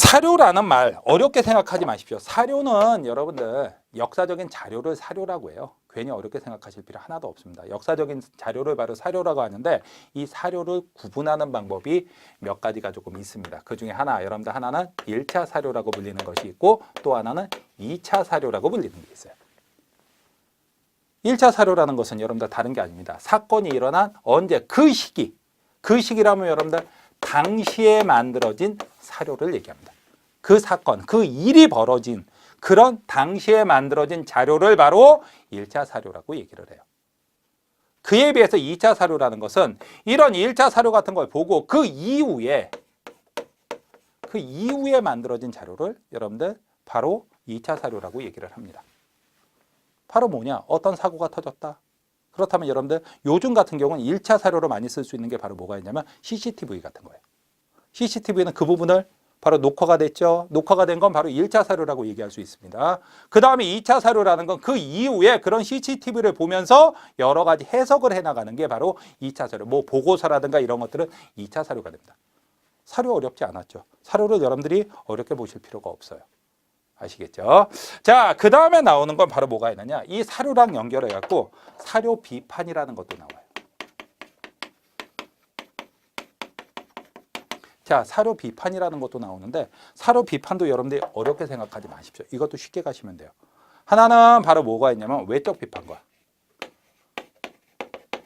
사료라는 말 어렵게 생각하지 마십시오. 사료는 여러분들 역사적인 자료를 사료라고 해요. 괜히 어렵게 생각하실 필요 하나도 없습니다. 역사적인 자료를 바로 사료라고 하는데 이 사료를 구분하는 방법이 몇 가지가 조금 있습니다. 그 중에 하나, 여러분들 하나는 1차 사료라고 불리는 것이 있고 또 하나는 2차 사료라고 불리는 게 있어요. 1차 사료라는 것은 여러분들 다른 게 아닙니다. 사건이 일어난 언제 그 시기라면 여러분들 당시에 만들어진 사료를 얘기합니다. 그 사건, 그 일이 벌어진 그런 당시에 만들어진 자료를 바로 1차 사료라고 얘기를 해요. 그에 비해서 2차 사료라는 것은 이런 1차 사료 같은 걸 보고 그 이후에 만들어진 자료를 여러분들 바로 2차 사료라고 얘기를 합니다. 바로 뭐냐? 어떤 사고가 터졌다. 그렇다면 여러분들 요즘 같은 경우는 1차 사료로 많이 쓸 수 있는 게 바로 뭐가 있냐면 CCTV 같은 거예요. CCTV는 그 부분을 바로 녹화가 됐죠. 녹화가 된 건 바로 1차 사료라고 얘기할 수 있습니다. 그 다음에 2차 사료라는 건 그 이후에 그런 CCTV를 보면서 여러 가지 해석을 해나가는 게 바로 2차 사료. 뭐 보고서라든가 이런 것들은 2차 사료가 됩니다. 사료 어렵지 않았죠. 사료를 여러분들이 어렵게 보실 필요가 없어요. 아시겠죠? 자, 그 다음에 나오는 건 바로 뭐가 있느냐. 이 사료랑 연결해갖고 사료 비판이라는 것도 나와요. 자, 사료 비판이라는 것도 나오는데 사료 비판도 여러분들이 어렵게 생각하지 마십시오. 이것도 쉽게 가시면 돼요. 하나는 바로 뭐가 있냐면 외적 비판과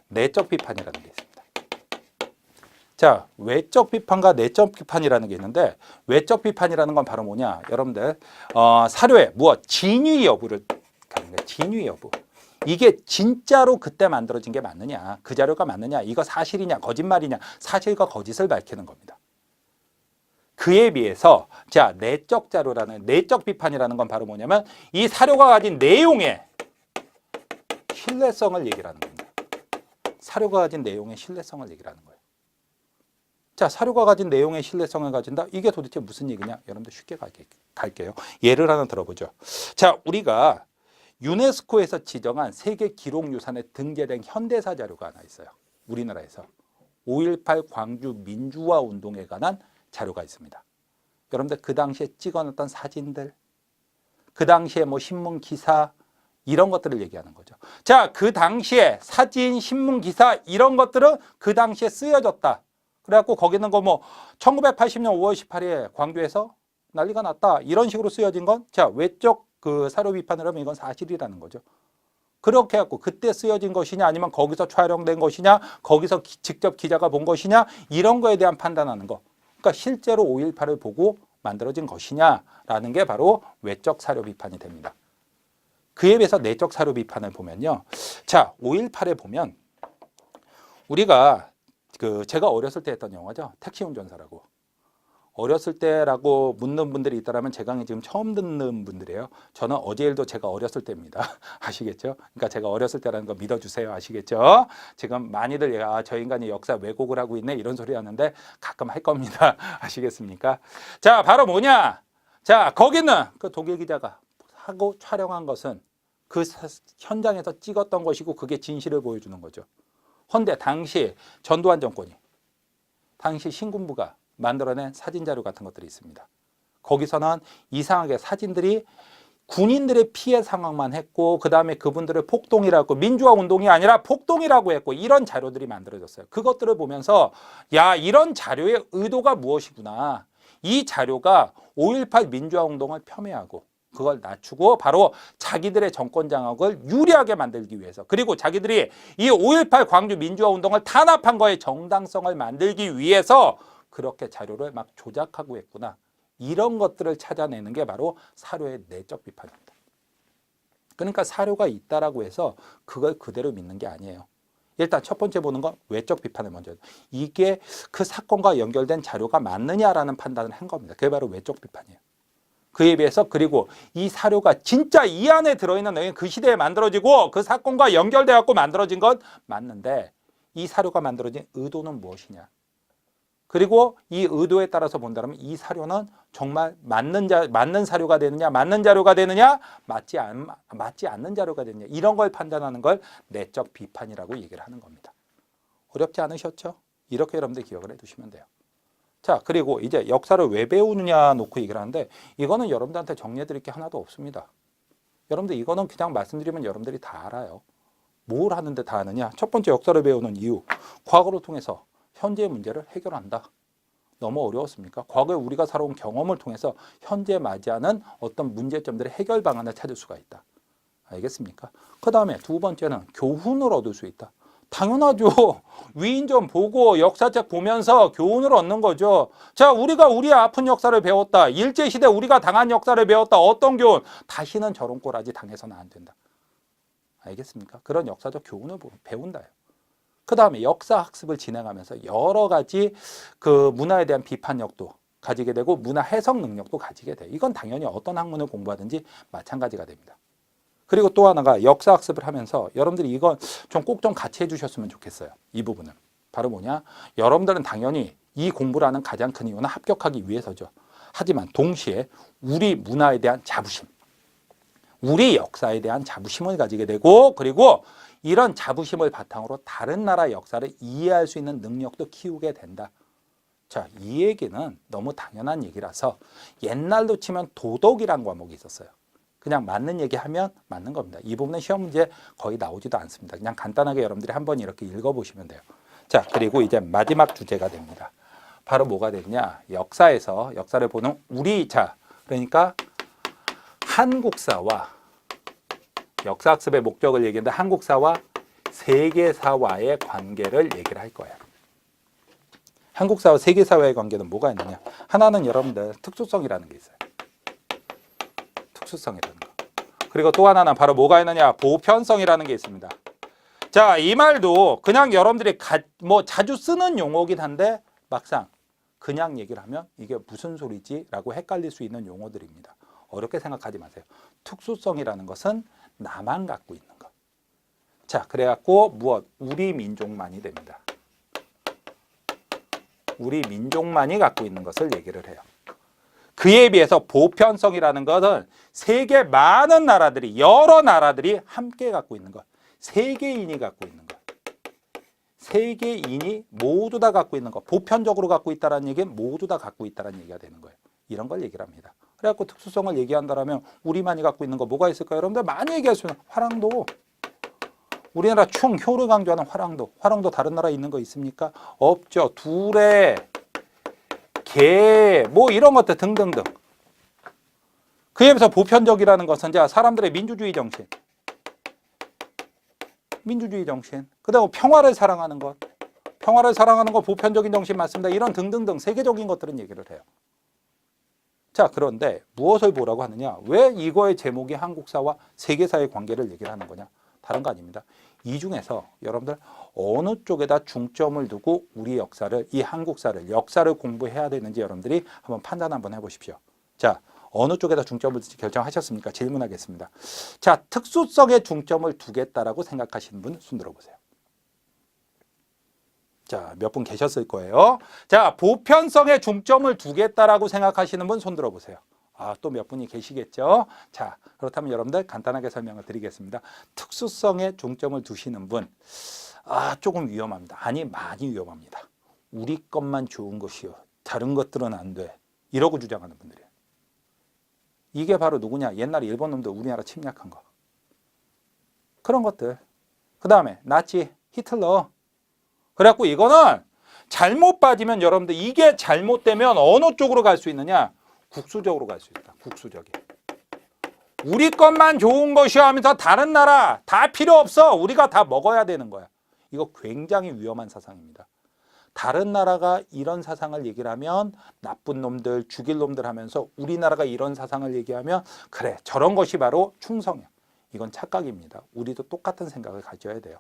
내적 비판이라는 게 있습니다. 자, 외적 비판과 내적 비판이라는 게 있는데 외적 비판이라는 건 바로 뭐냐? 여러분들 사료의 무엇? 진위 여부를 가는 거예요. 진위 여부. 이게 진짜로 그때 만들어진 게 맞느냐? 그 자료가 맞느냐? 이거 사실이냐? 거짓말이냐? 사실과 거짓을 밝히는 겁니다. 그에 비해서 자, 내적 자료라는 내적 비판이라는 건 바로 뭐냐면 이 사료가 가진 내용의 신뢰성을 얘기를 하는 겁니다. 사료가 가진 내용의 신뢰성을 얘기를 하는 거예요. 자, 사료가 가진 내용의 신뢰성을 가진다. 이게 도대체 무슨 얘기냐? 여러분들 쉽게 갈게요. 예를 하나 들어보죠. 자, 우리가 유네스코에서 지정한 세계 기록유산에 등재된 현대사 자료가 하나 있어요. 우리나라에서 5.18 광주 민주화 운동에 관한 자료가 있습니다. 여러분들 그 당시에 찍어놨던 사진들, 그 당시에 뭐 신문 기사 이런 것들을 얘기하는 거죠. 자, 그 당시에 사진, 신문 기사 이런 것들은 그 당시에 쓰여졌다. 그래갖고 거기는 거 뭐 1980년 5월 18일 광주에서 난리가 났다. 이런 식으로 쓰여진 건 자, 외적 그 사료 비판을 하면 이건 사실이라는 거죠. 그렇게 해갖고 그때 쓰여진 것이냐 아니면 거기서 촬영된 것이냐 거기서 직접 기자가 본 것이냐 이런 거에 대한 판단하는 거. 그러니까 실제로 5.18을 보고 만들어진 것이냐라는 게 바로 외적 사료 비판이 됩니다. 그에 비해서 내적 사료 비판을 보면요. 자, 5.18에 보면 우리가 제가 어렸을 때 했던 영화죠. 택시 운전사라고. 어렸을 때라고 묻는 분들이 있다면 제 강의 지금 처음 듣는 분들이에요. 저는 어제 일도 제가 어렸을 때입니다. 아시겠죠? 그러니까 제가 어렸을 때라는 거 믿어주세요. 아시겠죠? 지금 많이들 저 인간이 역사 왜곡을 하고 있네 이런 소리 하는데 가끔 할 겁니다. 아시겠습니까? 자, 바로 뭐냐? 자, 거기는 그 독일 기자가 하고 촬영한 것은 그 현장에서 찍었던 것이고 그게 진실을 보여주는 거죠. 헌데 당시 전두환 정권이 당시 신군부가 만들어낸 사진자료 같은 것들이 있습니다. 거기서는 이상하게 사진들이 군인들의 피해 상황만 했고 그 다음에 그분들을 폭동이라고 민주화 운동이 아니라 폭동이라고 했고 이런 자료들이 만들어졌어요. 그것들을 보면서 야, 이런 자료의 의도가 무엇이구나. 이 자료가 5.18 민주화 운동을 폄훼하고 그걸 낮추고 바로 자기들의 정권 장악을 유리하게 만들기 위해서 그리고 자기들이 이 5.18 광주 민주화 운동을 탄압한 거의 정당성을 만들기 위해서 그렇게 자료를 막 조작하고 했구나. 이런 것들을 찾아내는 게 바로 사료의 내적 비판입니다. 그러니까 사료가 있다라고 해서 그걸 그대로 믿는 게 아니에요. 일단 첫 번째 보는 건 외적 비판을 먼저 해요. 이게 그 사건과 연결된 자료가 맞느냐라는 판단을 한 겁니다. 그게 바로 외적 비판이에요. 그에 비해서 그리고 이 사료가 진짜 이 안에 들어있는 내용이 그 시대에 만들어지고 그 사건과 연결돼 갖고 만들어진 건 맞는데 이 사료가 만들어진 의도는 무엇이냐. 그리고 이 의도에 따라서 본다면 이 사료는 정말 맞는 사료가 되느냐, 맞는 자료가 되느냐, 맞지 않는 자료가 되느냐 이런 걸 판단하는 걸 내적 비판이라고 얘기를 하는 겁니다. 어렵지 않으셨죠? 이렇게 여러분들 기억을 해두시면 돼요. 자, 그리고 이제 역사를 왜 배우느냐 놓고 얘기를 하는데 이거는 여러분들한테 정리해 드릴 게 하나도 없습니다. 여러분들 이거는 그냥 말씀드리면 여러분들이 다 알아요. 뭘 하는데 다 아느냐? 첫 번째 역사를 배우는 이유. 과거를 통해서 현재의 문제를 해결한다. 너무 어려웠습니까? 과거에 우리가 살아온 경험을 통해서 현재 맞이하는 어떤 문제점들의 해결 방안을 찾을 수가 있다. 알겠습니까? 그 다음에 두 번째는 교훈을 얻을 수 있다. 당연하죠. 위인전 보고 역사책 보면서 교훈을 얻는 거죠. 자, 우리가 우리의 아픈 역사를 배웠다. 일제시대 우리가 당한 역사를 배웠다. 어떤 교훈? 다시는 저런 꼬라지 당해서는 안 된다. 알겠습니까? 그런 역사적 교훈을 배운다요. 그 다음에 역사 학습을 진행하면서 여러 가지 그 문화에 대한 비판력도 가지게 되고 문화 해석 능력도 가지게 돼요. 이건 당연히 어떤 학문을 공부하든지 마찬가지가 됩니다. 그리고 또 하나가 역사 학습을 하면서 여러분들이 이건 좀 꼭 좀 같이 해주셨으면 좋겠어요. 이 부분은. 바로 뭐냐? 여러분들은 당연히 이 공부를 하는 가장 큰 이유는 합격하기 위해서죠. 하지만 동시에 우리 문화에 대한 자부심, 우리 역사에 대한 자부심을 가지게 되고 그리고 이런 자부심을 바탕으로 다른 나라 역사를 이해할 수 있는 능력도 키우게 된다. 자, 이 얘기는 너무 당연한 얘기라서 옛날로 치면 도덕이란 과목이 있었어요. 그냥 맞는 얘기하면 맞는 겁니다. 이 부분은 시험 문제 거의 나오지도 않습니다. 그냥 간단하게 여러분들이 한번 이렇게 읽어보시면 돼요. 자, 그리고 이제 마지막 주제가 됩니다. 바로 뭐가 되냐? 역사에서 역사를 보는 우리 자, 그러니까 한국사와 역사학습의 목적을 얘기했는데 한국사와 세계사와의 관계를 얘기를 할 거예요. 한국사와 세계사와의 관계는 뭐가 있느냐? 하나는 여러분들 특수성이라는 게 있어요. 특수성이라는 거. 그리고 또 하나는 바로 뭐가 있느냐? 보편성이라는 게 있습니다. 자, 이 말도 그냥 여러분들이 자주 쓰는 용어긴 한데 막상 그냥 얘기를 하면 이게 무슨 소리지? 라고 헷갈릴 수 있는 용어들입니다. 어렵게 생각하지 마세요. 특수성이라는 것은 나만 갖고 있는 것. 자, 그래갖고 무엇? 우리 민족만이 됩니다. 우리 민족만이 갖고 있는 것을 얘기를 해요. 그에 비해서 보편성이라는 것은 세계 많은 나라들이 여러 나라들이 함께 갖고 있는 것. 세계인이 갖고 있는 것. 세계인이 모두 다 갖고 있는 것. 보편적으로 갖고 있다는 얘기는 모두 다 갖고 있다는 얘기가 되는 거예요. 이런 걸 얘기를 합니다. 그래갖고 특수성을 얘기한다면 우리만이 갖고 있는 거 뭐가 있을까요? 여러분들 많이 얘기할 수 있는 화랑도. 우리나라 효를 강조하는 화랑도 다른 나라에 있는 거 있습니까? 없죠. 두레, 개, 뭐 이런 것들 등등등. 그에 비해서 보편적이라는 것은 자, 사람들의 민주주의 정신. 그다음 평화를 사랑하는 것. 평화를 사랑하는 거 보편적인 정신 맞습니다. 이런 등등등 세계적인 것들은 얘기를 해요. 자, 그런데 무엇을 보라고 하느냐? 왜 이거의 제목이 한국사와 세계사의 관계를 얘기를 하는 거냐? 다른 거 아닙니다. 이 중에서 여러분들 어느 쪽에다 중점을 두고 우리 역사를, 이 한국사를, 역사를 공부해야 되는지 여러분들이 한번 판단 한번 해보십시오. 자, 어느 쪽에다 중점을 둘지 결정하셨습니까? 질문하겠습니다. 자, 특수성에 중점을 두겠다라고 생각하시는 분 손 들어보세요. 자, 몇 분 계셨을 거예요. 자, 보편성에 중점을 두겠다라고 생각하시는 분 손 들어보세요. 아, 또 몇 분이 계시겠죠? 자, 그렇다면 여러분들 간단하게 설명을 드리겠습니다. 특수성에 중점을 두시는 분, 아, 조금 위험합니다. 아니, 많이 위험합니다. 우리 것만 좋은 것이요. 다른 것들은 안 돼. 이러고 주장하는 분들이에요. 이게 바로 누구냐? 옛날에 일본 놈들 우리나라 침략한 거. 그런 것들. 그 다음에 나치, 히틀러. 그래갖고 이거는 잘못 빠지면 여러분들 이게 잘못되면 어느 쪽으로 갈 수 있느냐? 국수적으로 갈 수 있다. 국수적이. 우리 것만 좋은 것이야 하면서 다른 나라 다 필요 없어. 우리가 다 먹어야 되는 거야. 이거 굉장히 위험한 사상입니다. 다른 나라가 이런 사상을 얘기를 하면 나쁜 놈들, 죽일 놈들 하면서 우리나라가 이런 사상을 얘기하면 그래, 저런 것이 바로 충성이야. 이건 착각입니다. 우리도 똑같은 생각을 가져야 돼요.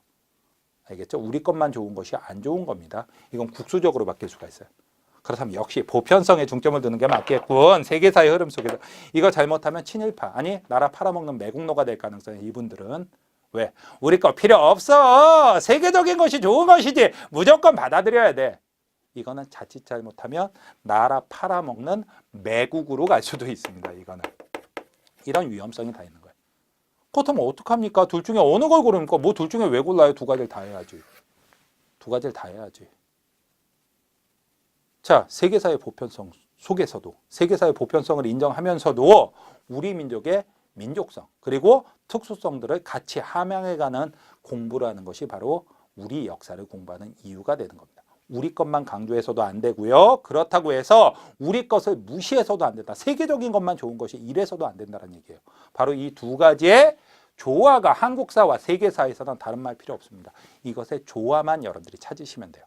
알겠죠? 우리 것만 좋은 것이 안 좋은 겁니다. 이건 국수적으로 바뀔 수가 있어요. 그렇다면 역시 보편성에 중점을 두는 게 맞겠군. 세계사의 흐름 속에서. 이거 잘못하면 친일파, 아니 나라 팔아먹는 매국노가 될 가능성이 이분들은. 왜? 우리 거 필요 없어. 세계적인 것이 좋은 것이지. 무조건 받아들여야 돼. 이거는 자칫 잘못하면 나라 팔아먹는 매국으로 갈 수도 있습니다. 이거는. 이런 위험성이 다 있는 거예요. 그렇다면 어떡합니까? 둘 중에 어느 걸 고릅니까? 뭐 둘 중에 왜 골라요? 두 가지를 다 해야지. 두 가지를 다 해야지. 자, 세계사의 보편성 속에서도 세계사의 보편성을 인정하면서도 우리 민족의 민족성 그리고 특수성들을 같이 함양해가는 공부를 하는 것이 바로 우리 역사를 공부하는 이유가 되는 겁니다. 우리 것만 강조해서도 안 되고요. 그렇다고 해서 우리 것을 무시해서도 안 된다. 세계적인 것만 좋은 것이 이래서도 안 된다는 얘기예요. 바로 이 두 가지의 조화가 한국사와 세계사에서는 다른 말 필요 없습니다. 이것의 조화만 여러분들이 찾으시면 돼요.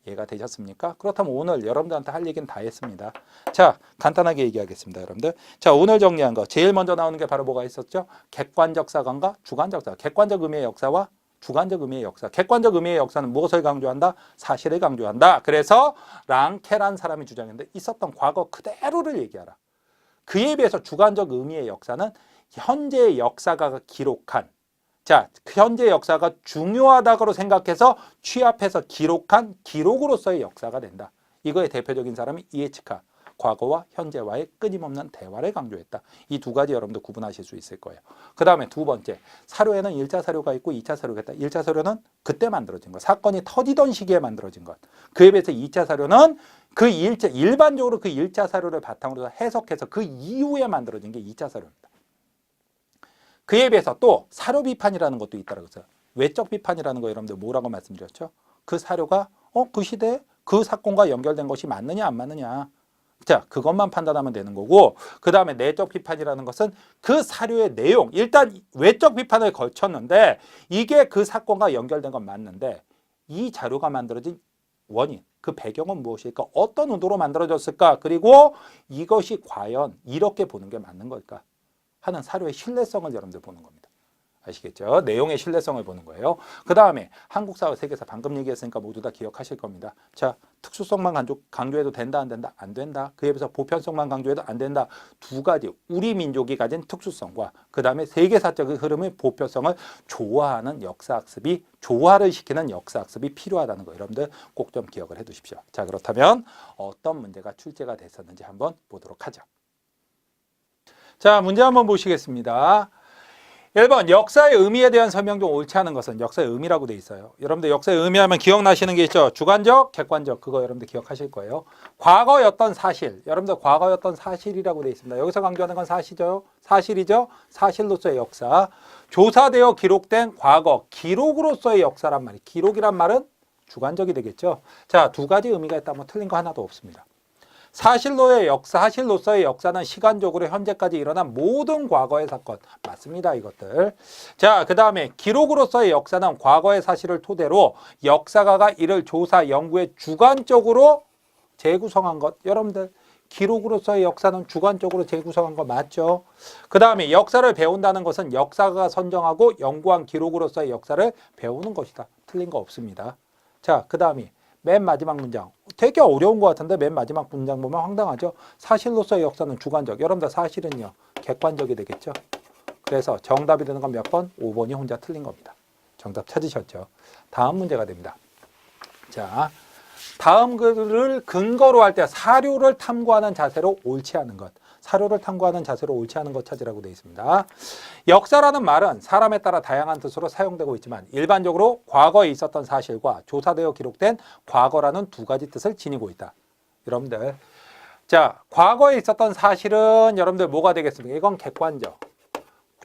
이해가 되셨습니까? 그렇다면 오늘 여러분들한테 할 얘기는 다 했습니다. 자, 간단하게 얘기하겠습니다, 여러분들. 자, 오늘 정리한 거 제일 먼저 나오는 게 바로 뭐가 있었죠? 객관적 사관과 주관적 사관. 객관적 의미의 역사와 주관적 의미의 역사. 객관적 의미의 역사는 무엇을 강조한다? 사실을 강조한다. 그래서 랑케란 사람이 주장했는데 있었던 과거 그대로를 얘기하라. 그에 비해서 주관적 의미의 역사는 현재의 역사가 기록한 자, 현재 역사가 중요하다고 생각해서 취합해서 기록한 기록으로서의 역사가 된다. 이거의 대표적인 사람이 이에치카. 과거와 현재와의 끊임없는 대화를 강조했다. 이 두 가지 여러분들 구분하실 수 있을 거예요. 그 다음에 두 번째, 사료에는 1차 사료가 있고 2차 사료가 있다. 1차 사료는 그때 만들어진 것. 사건이 터지던 시기에 만들어진 것. 그에 비해서 2차 사료는 일반적으로 그 1차 사료를 바탕으로 해석해서 그 이후에 만들어진 게 2차 사료입니다. 그에 비해서 또 사료 비판이라는 것도 있다고 했어요. 외적 비판이라는 거 여러분들 뭐라고 말씀드렸죠? 그 사료가 그 시대에 그 사건과 연결된 것이 맞느냐 안 맞느냐. 자, 그것만 판단하면 되는 거고 그 다음에 내적 비판이라는 것은 그 사료의 내용 일단 외적 비판을 걸쳤는데 이게 그 사건과 연결된 건 맞는데 이 자료가 만들어진 원인, 그 배경은 무엇일까? 어떤 의도로 만들어졌을까? 그리고 이것이 과연 이렇게 보는 게 맞는 걸까? 하는 사료의 신뢰성을 여러분들 보는 겁니다. 아시겠죠? 내용의 신뢰성을 보는 거예요. 그 다음에 한국사와 세계사 방금 얘기했으니까 모두 다 기억하실 겁니다. 자, 특수성만 강조해도 된다 안 된다? 안 된다. 그에 비해서 보편성만 강조해도 안 된다. 두 가지 우리 민족이 가진 특수성과 그 다음에 세계사적 흐름의 보편성을 조화하는 역사학습이 조화를 시키는 역사학습이 필요하다는 거 여러분들 꼭 좀 기억을 해 두십시오. 자, 그렇다면 어떤 문제가 출제가 됐었는지 한번 보도록 하죠. 자, 문제 한번 보시겠습니다. 1번 역사의 의미에 대한 설명 중 옳지 않은 것은 역사의 의미라고 돼 있어요. 여러분들 역사의 의미하면 기억나시는 게 있죠. 주관적, 객관적 그거 여러분들 기억하실 거예요. 과거였던 사실, 여러분들 과거였던 사실이라고 돼 있습니다. 여기서 강조하는 건 사실이죠. 사실로서의 역사. 조사되어 기록된 과거, 기록으로서의 역사란 말이에요. 기록이란 말은 주관적이 되겠죠. 자, 두 가지 의미가 있다면 틀린 거 하나도 없습니다. 사실로서의 역사는 시간적으로 현재까지 일어난 모든 과거의 사건. 맞습니다, 이것들. 자, 그 다음에 기록으로서의 역사는 과거의 사실을 토대로 역사가가 이를 조사, 연구에 주관적으로 재구성한 것. 여러분들, 기록으로서의 역사는 주관적으로 재구성한 거 맞죠? 그 다음에 역사를 배운다는 것은 역사가가 선정하고 연구한 기록으로서의 역사를 배우는 것이다. 틀린 거 없습니다. 자, 그 다음에 맨 마지막 문장. 되게 어려운 것 같은데 맨 마지막 문장 보면 황당하죠. 사실로서의 역사는 주관적. 여러분들 사실은요. 객관적이 되겠죠. 그래서 정답이 되는 건 몇 번? 5번이 혼자 틀린 겁니다. 정답 찾으셨죠. 다음 문제가 됩니다. 자, 다음 글을 근거로 할 때 사료를 탐구하는 자세로 옳지 않은 것. 사료를 탐구하는 자세로 옳지 않은 것 찾으라고 되어 있습니다. 역사라는 말은 사람에 따라 다양한 뜻으로 사용되고 있지만 일반적으로 과거에 있었던 사실과 조사되어 기록된 과거라는 두 가지 뜻을 지니고 있다. 여러분들, 자, 과거에 있었던 사실은 여러분들 뭐가 되겠습니까? 이건 객관적.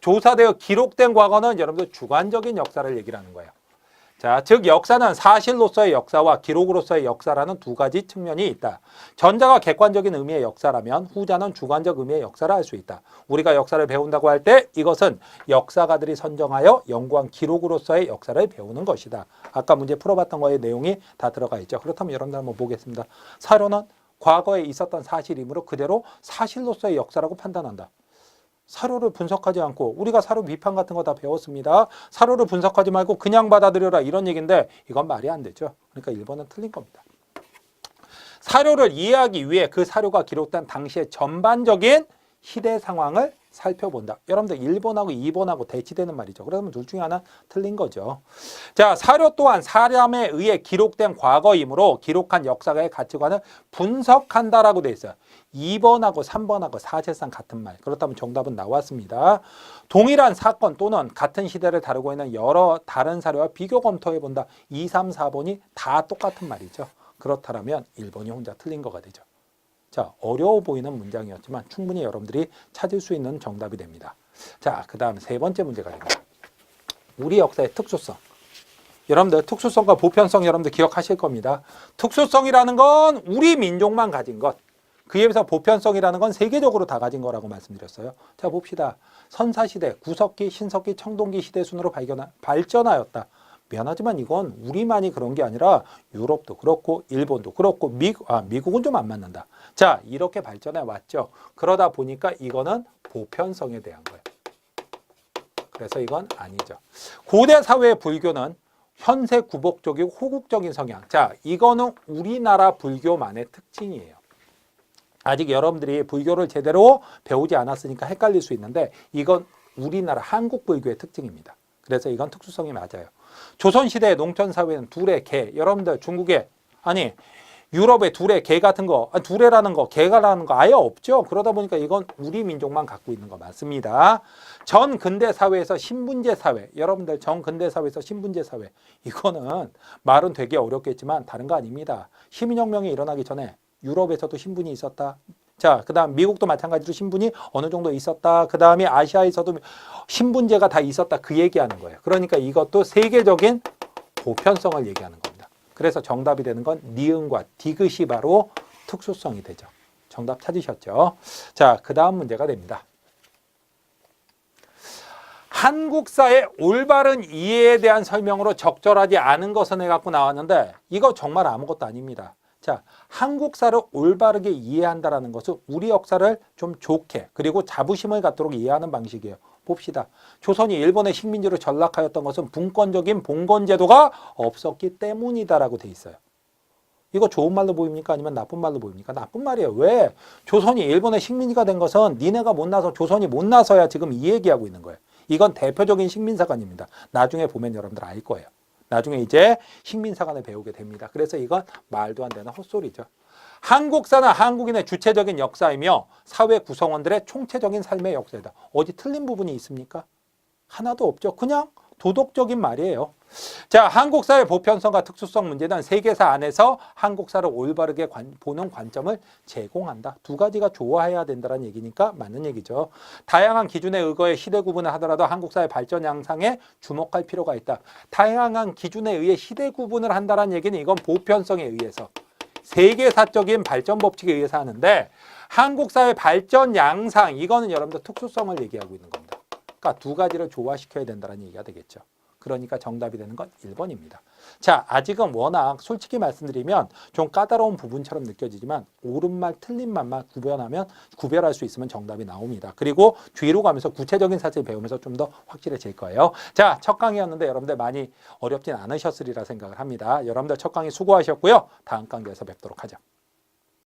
조사되어 기록된 과거는 여러분들 주관적인 역사를 얘기를 하는 거예요. 자, 즉 역사는 사실로서의 역사와 기록으로서의 역사라는 두 가지 측면이 있다. 전자가 객관적인 의미의 역사라면 후자는 주관적 의미의 역사를 할 수 있다. 우리가 역사를 배운다고 할 때 이것은 역사가들이 선정하여 연구한 기록으로서의 역사를 배우는 것이다. 아까 문제 풀어봤던 거의 내용이 다 들어가 있죠. 그렇다면 여러분들 한번 보겠습니다. 사료는 과거에 있었던 사실이므로 그대로 사실로서의 역사라고 판단한다. 사료를 분석하지 않고 우리가 사료 비판 같은 거 다 배웠습니다. 사료를 분석하지 말고 그냥 받아들여라 이런 얘기인데 이건 말이 안 되죠. 그러니까 1번은 틀린 겁니다. 사료를 이해하기 위해 그 사료가 기록된 당시의 전반적인 시대 상황을 살펴본다. 여러분들 1번하고 2번하고 대치되는 말이죠. 그러면 둘 중에 하나 틀린 거죠. 자, 사료 또한 사람에 의해 기록된 과거이므로 기록한 역사가의 가치관을 분석한다라고 돼 있어요. 2번하고 3번하고 사실상 같은 말. 그렇다면 정답은 나왔습니다. 동일한 사건 또는 같은 시대를 다루고 있는 여러 다른 사료와 비교 검토해 본다. 2, 3, 4번이 다 똑같은 말이죠. 그렇다면 1번이 혼자 틀린 거가 되죠. 자, 어려워 보이는 문장이었지만 충분히 여러분들이 찾을 수 있는 정답이 됩니다. 자, 그 다음 세 번째 문제가 됩니다. 우리 역사의 특수성. 여러분들 특수성과 보편성 여러분들 기억하실 겁니다. 특수성이라는 건 우리 민족만 가진 것. 그에 비해서 보편성이라는 건 세계적으로 다 가진 거라고 말씀드렸어요. 자, 봅시다. 선사시대, 구석기, 신석기, 청동기 시대 순으로 발전하였다. 미안하지만 이건 우리만이 그런 게 아니라 유럽도 그렇고 일본도 그렇고 미국은 좀 안 맞는다. 자, 이렇게 발전해 왔죠. 그러다 보니까 이거는 보편성에 대한 거예요. 그래서 이건 아니죠. 고대 사회의 불교는 현세 구복적이고 호국적인 성향. 자, 이거는 우리나라 불교만의 특징이에요. 아직 여러분들이 불교를 제대로 배우지 않았으니까 헷갈릴 수 있는데 이건 우리나라 한국 불교의 특징입니다. 그래서 이건 특수성이 맞아요. 조선시대의 농촌사회는 둘의 개. 여러분들 중국에 유럽의 둘의 개 같은 거, 둘의라는 거, 개가라는 거 아예 없죠. 그러다 보니까 이건 우리 민족만 갖고 있는 거 맞습니다. 전 근대 사회에서 신분제 사회, 여러분들 전 근대 사회에서 신분제 사회, 이거는 말은 되게 어렵겠지만 다른 거 아닙니다. 시민혁명이 일어나기 전에 유럽에서도 신분이 있었다. 자, 그 다음 미국도 마찬가지로 신분이 어느 정도 있었다. 그 다음에 아시아에서도 신분제가 다 있었다. 그 얘기하는 거예요. 그러니까 이것도 세계적인 보편성을 얘기하는 겁니다. 그래서 정답이 되는 건 니은과 디귿이 바로 특수성이 되죠. 정답 찾으셨죠? 자, 그 다음 문제가 됩니다. 한국사의 올바른 이해에 대한 설명으로 적절하지 않은 것을 해갖고 나왔는데 이거 정말 아무것도 아닙니다. 자, 한국사를 올바르게 이해한다는 것은 우리 역사를 좀 좋게 그리고 자부심을 갖도록 이해하는 방식이에요. 봅시다. 조선이 일본의 식민지로 전락하였던 것은 분권적인 봉건제도가 없었기 때문이다라고 돼 있어요. 이거 좋은 말로 보입니까? 아니면 나쁜 말로 보입니까? 나쁜 말이에요. 왜? 조선이 일본의 식민지가 된 것은 니네가 못나서 조선이 못나서야 지금 이 얘기하고 있는 거예요. 이건 대표적인 식민사관입니다. 나중에 보면 여러분들 알 거예요. 나중에 이제 식민사관을 배우게 됩니다. 그래서 이건 말도 안 되는 헛소리죠. 한국사는 한국인의 주체적인 역사이며 사회 구성원들의 총체적인 삶의 역사이다. 어디 틀린 부분이 있습니까? 하나도 없죠. 그냥 도덕적인 말이에요. 자, 한국사의 보편성과 특수성 문제는 세계사 안에서 한국사를 올바르게 보는 관점을 제공한다. 두 가지가 좋아해야 된다는 얘기니까 맞는 얘기죠. 다양한 기준에 의거해 시대 구분을 하더라도 한국사의 발전 양상에 주목할 필요가 있다. 다양한 기준에 의해 시대 구분을 한다는 얘기는 이건 보편성에 의해서 세계사적인 발전 법칙에 의해서 하는데 한국사의 발전 양상 이거는 여러분들 특수성을 얘기하고 있는 겁니다. 그러니까 두 가지를 조화시켜야 된다는 얘기가 되겠죠. 그러니까 정답이 되는 건 1번입니다. 자, 아직은 워낙 솔직히 말씀드리면 좀 까다로운 부분처럼 느껴지지만 옳은 말, 틀린 말만 구별할 수 있으면 정답이 나옵니다. 그리고 뒤로 가면서 구체적인 사실 배우면서 좀 더 확실해질 거예요. 자, 첫 강의였는데 여러분들 많이 어렵진 않으셨으리라 생각을 합니다. 여러분들 첫 강의 수고하셨고요. 다음 강좌에서 뵙도록 하죠.